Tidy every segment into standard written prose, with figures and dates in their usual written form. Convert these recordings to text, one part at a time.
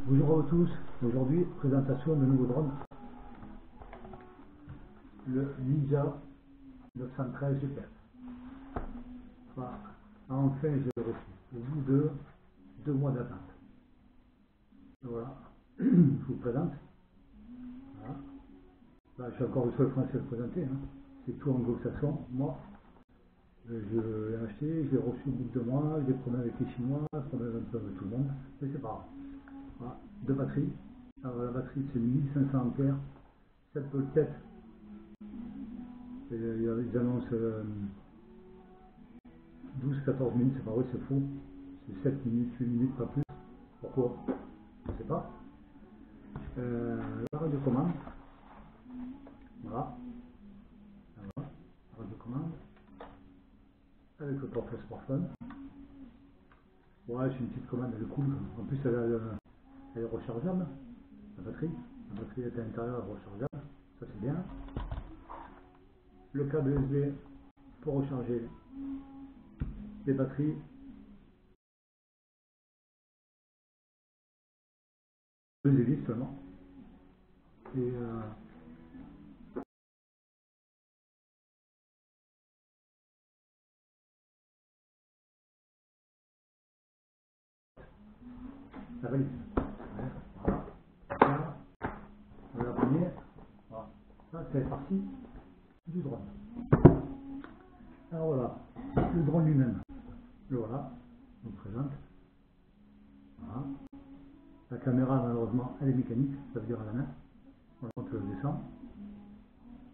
Bonjour à tous, aujourd'hui présentation de nouveau drone, le Ninja 913 GPS. Voilà. Enfin je l'ai reçu, au bout de 2 mois d'attente. Voilà, je vous présente. Voilà. Là, je suis encore le seul français à le présenter, hein. C'est tout anglo-saxon. Moi, je l'ai acheté, je l'ai reçu au bout de 2 mois, j'ai des problèmes avec les Chinois, des problèmes un peu avec tout le monde, mais c'est pas grave. Voilà. 2 batteries. Alors la batterie c'est 1500 ampères, 7 volts. Ils annoncent 12-14 minutes, c'est pas vrai, c'est faux. C'est 7 minutes, 8 minutes, pas plus. Pourquoi? Je ne sais pas. La radiocommande. Voilà. Voilà. La radiocommande. Avec le portrait smartphone. Ouais, c'est une petite commande, elle est cool. En plus, elle est rechargeable. La batterie. La batterie est à l'intérieur, elle est rechargeable. Ça, c'est bien. Le câble USB pour recharger les batteries. 2 hélices seulement. Et la valise. Voilà. Là, on va la première. Voilà. Ça, c'est parti du drone. Alors voilà, le drone lui-même. Le voilà, je vous présente. Voilà. La caméra, malheureusement, elle est mécanique, ça veut dire à la main. On le descend.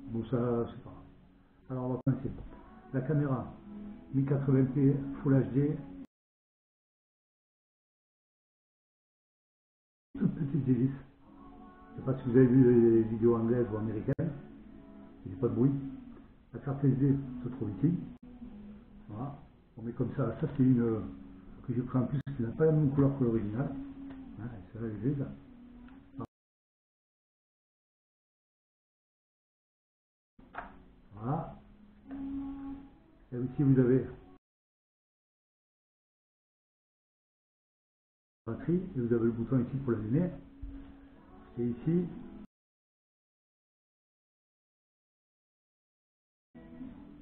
Bon, ça, c'est pas grave. Alors, on va commencer. La caméra, 1080p Full HD, toute petite hélice. Je ne sais pas si vous avez vu les vidéos anglaises ou américaines. Il n'y a pas de bruit. La carte SD se trouve ici. Voilà. On met comme ça. Ça, c'est une que j'ai pris en plus qui n'a pas la même couleur que l'original. Hein, celle-là, elle est grise. Voilà. Et ici, vous avez la batterie et vous avez le bouton ici pour l'allumer. Et ici,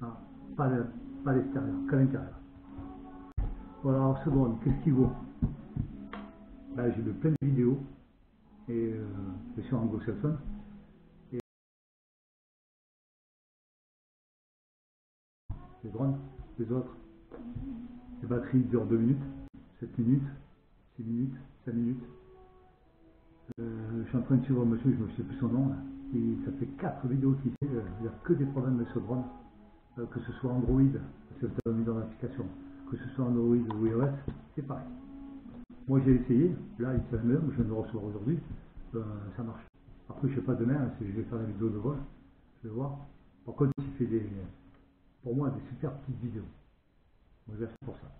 ah, pas l'extérieur, qu'à l'intérieur. Voilà, alors ce drone, qu'est-ce qu'il vaut? Là, j'ai de plein de vidéos et je suis anglo-saxonne. Et les drones, les autres, les batteries durent 2 minutes, 7 minutes, 6 minutes, 5 minutes. Je suis en train de suivre un monsieur, je ne sais plus son nom, là. Et ça fait 4 vidéos qu'il fait, il n'y a que des problèmes avec ce drone, que ce soit Android, parce que c'est mis dans l'application, que ce soit Android ou iOS, c'est pareil. Moi j'ai essayé, là il fait la même, je viens de le recevoir aujourd'hui, ça marche. Après je sais pas demain, si je vais faire la vidéo de vol, je vais voir. Par contre il fait pour moi des super petites vidéos. Moi j'ai acheté pour ça.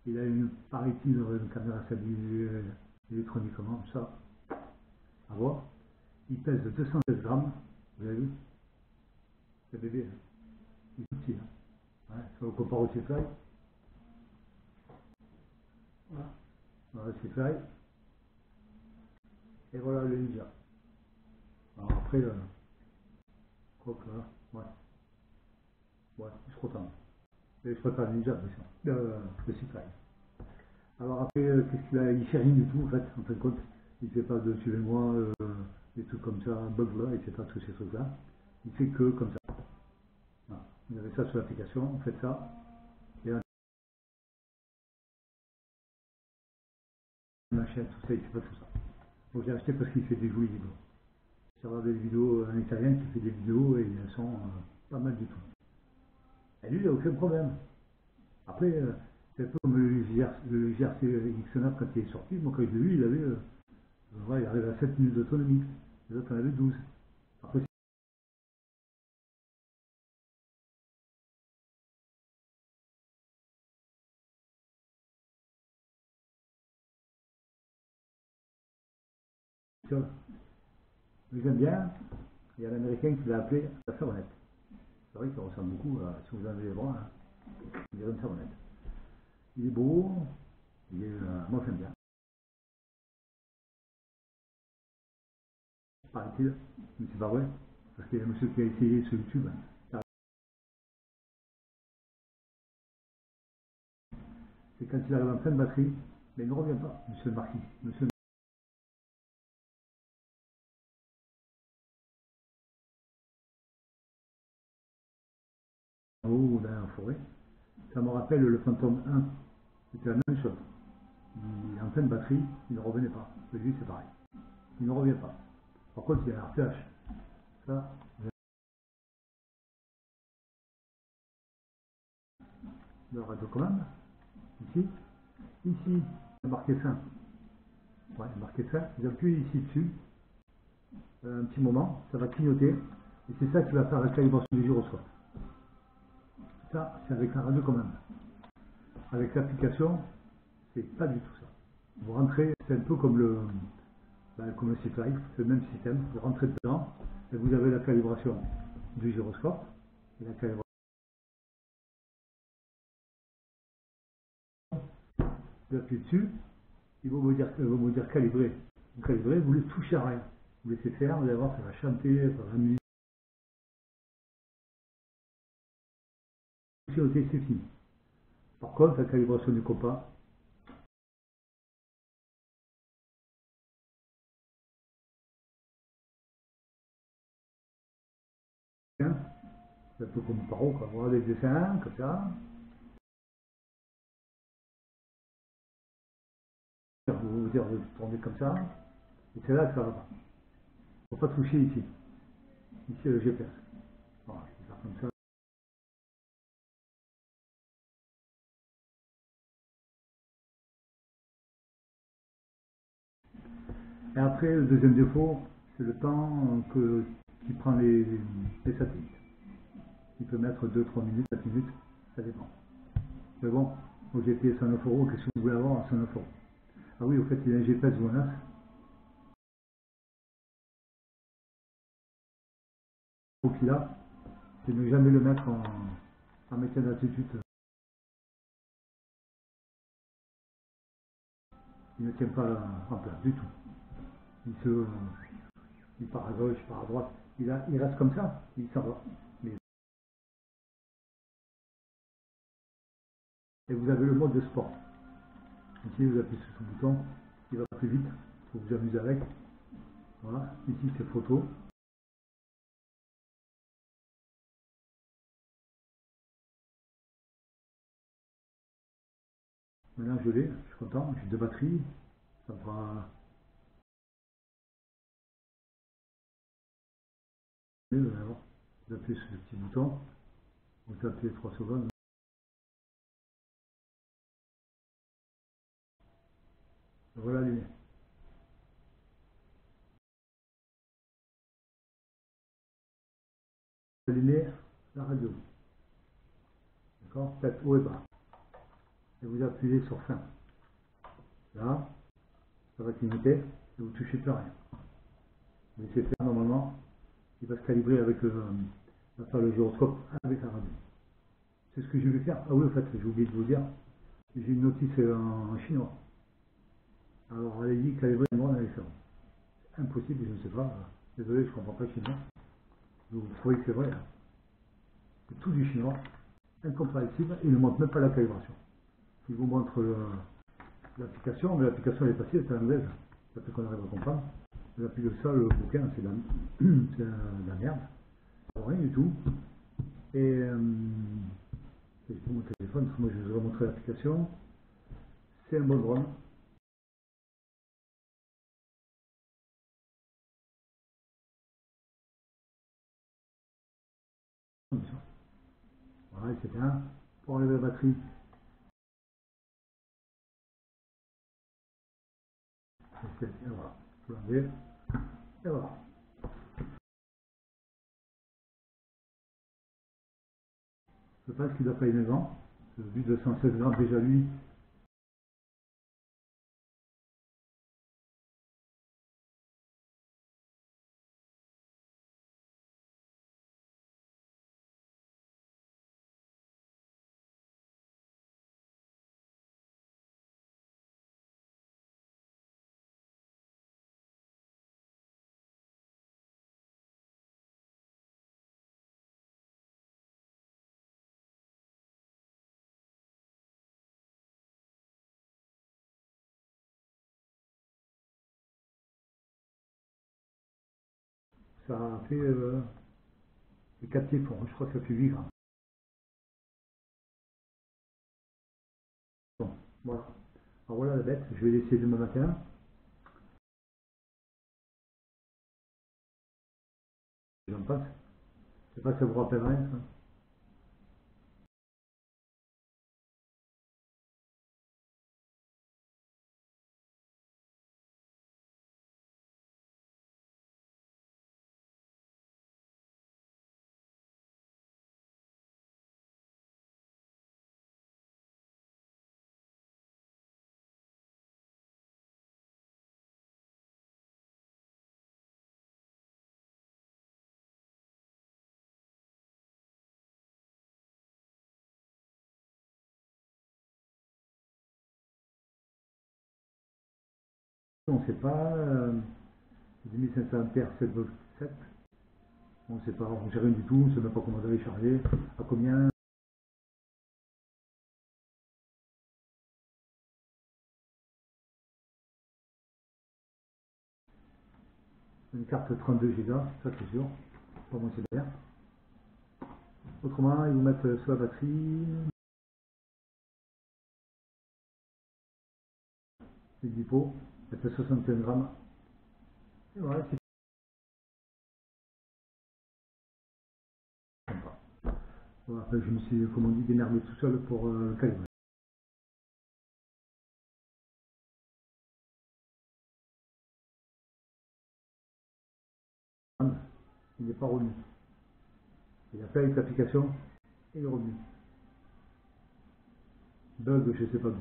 Il a une paraît-il une caméra électroniquement, ça, à voir. Il pèse 216 grammes, vous avez vu? C'est bébé, hein. Il est tout petit. Hein. Ouais, si on compare au C-Fly, voilà, voilà le C-Fly, et voilà le Ninja. Alors après, quoi que là, ouais, ouais, je suis content. Et je préfère le Ninja, bien sûr, le C-Fly. Alors après, qu'est-ce qu'il a? Il fait rien du tout, en fait, en fin de compte. Il fait pas de suivez-moi, des trucs comme ça, bug là, il fait pas tous ces trucs-là. Il fait que comme ça. Voilà. Vous avez ça sur l'application, vous faites ça, et là, on achète tout ça, il fait pas tout ça. Donc j'ai acheté parce qu'il fait des jolies vidéos. J'ai regardé des vidéos, un italien qui fait des vidéos et elles sont pas mal du tout. Et lui, il n'a aucun problème. Après, c'est un peu comme le GRC X9 quand il est sorti. Moi, quand je l'ai vu, il avait, ouais, il arrivait à 7 minutes d'autonomie. Les autres en avaient 12. Après, c'est ça. Mais j'aime bien. Il y a l'américain qui l'a appelé la savonnette. C'est vrai qu'il ressemble beaucoup, si vous en avez les bras, hein, il dirait une savonnette. Il est beau, moi j'aime bien. paraît-il. Mais c'est pas vrai. Parce qu'il y a un monsieur qui a essayé sur YouTube. C'est quand il arrive en fin de batterie, mais il ne revient pas, monsieur le marquis. Monsieur en haut dans la forêt. Ça me rappelle le Phantom 1. C'était la même chose. En fin de batterie, il ne revenait pas. Lui, c'est pareil. Il ne revient pas. Par contre, il y a un RPH. Ça, le radiocommande. Ici. Ici, il y a marqué fin. Ouais, il y a marqué fin. Vous appuyez ici dessus. Un petit moment, ça va clignoter. Et c'est ça qui va faire la calibration du gyroscope. Ça, c'est avec la radiocommande. Avec l'application, c'est pas du tout ça. Vous rentrez, c'est un peu comme le site live, c'est le même système. Vous rentrez dedans et vous avez la calibration du gyroscope et la calibration. Vous appuyez dessus, il va vous dire calibrer. Vous calibrez, vous ne touchez à rien. Vous laissez faire, vous allez voir, ça va chanter, ça va musique. C'est fini. Par contre, la calibration du compas, c'est un peu comme paro, quoi. Vous regardez des dessins, comme ça. Vous vous dire de tourner comme ça. Et c'est là que ça va pas. Il ne faut pas toucher ici. Ici, le GPS. Voilà, je vais faire comme ça. Et après, le deuxième défaut, c'est le temps qu'il prend les satellites. Il peut mettre 2-3 minutes, 4 minutes, ça dépend. Mais bon, au j'ai payé 109 euros, qu'est-ce que vous voulez avoir à 109 euros? Ah oui, au fait, il y a un GPS GLONASS. Il faut qu'il a, c'est ne jamais le mettre en maintien d'altitude. Il ne tient pas en place du tout. Il part à gauche, il part à droite. Il reste comme ça, il s'en va. Mais, et vous avez le mode de sport. Ici, vous appuyez sur ce bouton, il va plus vite, il faut vous amuser avec. Voilà, ici c'est photo. Maintenant je l'ai, je suis content, j'ai deux batteries. Ça me fera. Vous appuyez sur le petit bouton, vous appuyez 3 secondes. Voilà allumé. Allumez la radio. D'accord? Tête haut et bas. Et vous appuyez sur fin. Là, ça va clignoter et vous ne touchez plus à rien. Vous laissez faire normalement, il va se calibrer avec il va faire le gyroscope avec la radio. C'est ce que je vais faire. Ah oui, en fait, j'ai oublié de vous dire, j'ai une notice en chinois. Alors, elle a dit calibrer le monde avec ça. Impossible, je ne sais pas. Désolé, je ne comprends pas le chinois. Vous trouvez que c'est vrai. Hein. C'est tout du chinois, incompréhensible, et il ne montre même pas la calibration. Il vous montre l'application, mais l'application elle est passée, c'est anglaise. Ça fait qu'on arrive à comprendre. Mais plus de ça, le bouquin, c'est de la merde. Rien du tout. Et j'ai pris mon téléphone, parce que moi je vous ai montré l'application. C'est un bon drone. Voilà, c'est bien. Pour enlever la batterie, et voilà. Vous l'enlevez. Et voilà. Je pense qu'il doit pas 9 ans. Vu de 116 grammes déjà lui, Ça fait les 4 pieds forts, je crois que ça fait 8 grammes. Bon, voilà. Alors voilà la bête, je vais laisser demain matin. J'en passe. Je sais pas si ça vous rappelle rien, ça. On ne sait pas. 2500 ampères 7,7 V. On ne sait pas, on ne sait rien du tout, on ne sait même pas comment vous allez charger, à combien. Une carte 32 Go, ça c'est sûr. Pour moi c'est bien. Autrement, ils vous mettent sur la batterie, les dipo, elle fait 61 grammes. Et voilà, c'est sympa. Voilà, après, je me suis, comme on dit, démerdé tout seul pour le calibrer. Il n'est pas revenu. Il a fait avec l'application et il est revenu. Bug, je ne sais pas d'où.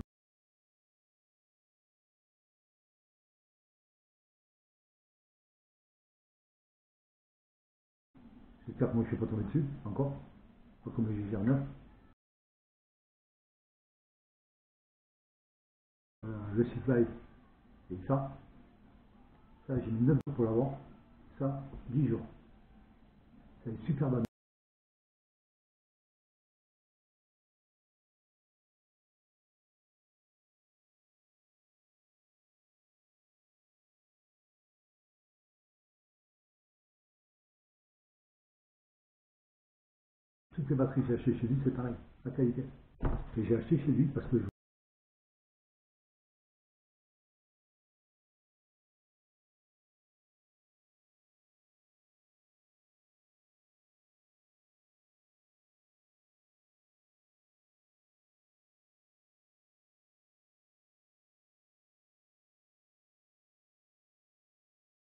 J'espère que moi je ne suis pas tombé dessus, encore. Pas comme j'ai gère 9. Le site live, c'est ça. Ça, j'ai mis 9 jours pour l'avoir. Ça, 10 jours. Ça est super bon. Toutes les batteries que j'ai achetées chez lui, c'est pareil, la qualité. Et j'ai acheté chez lui parce que je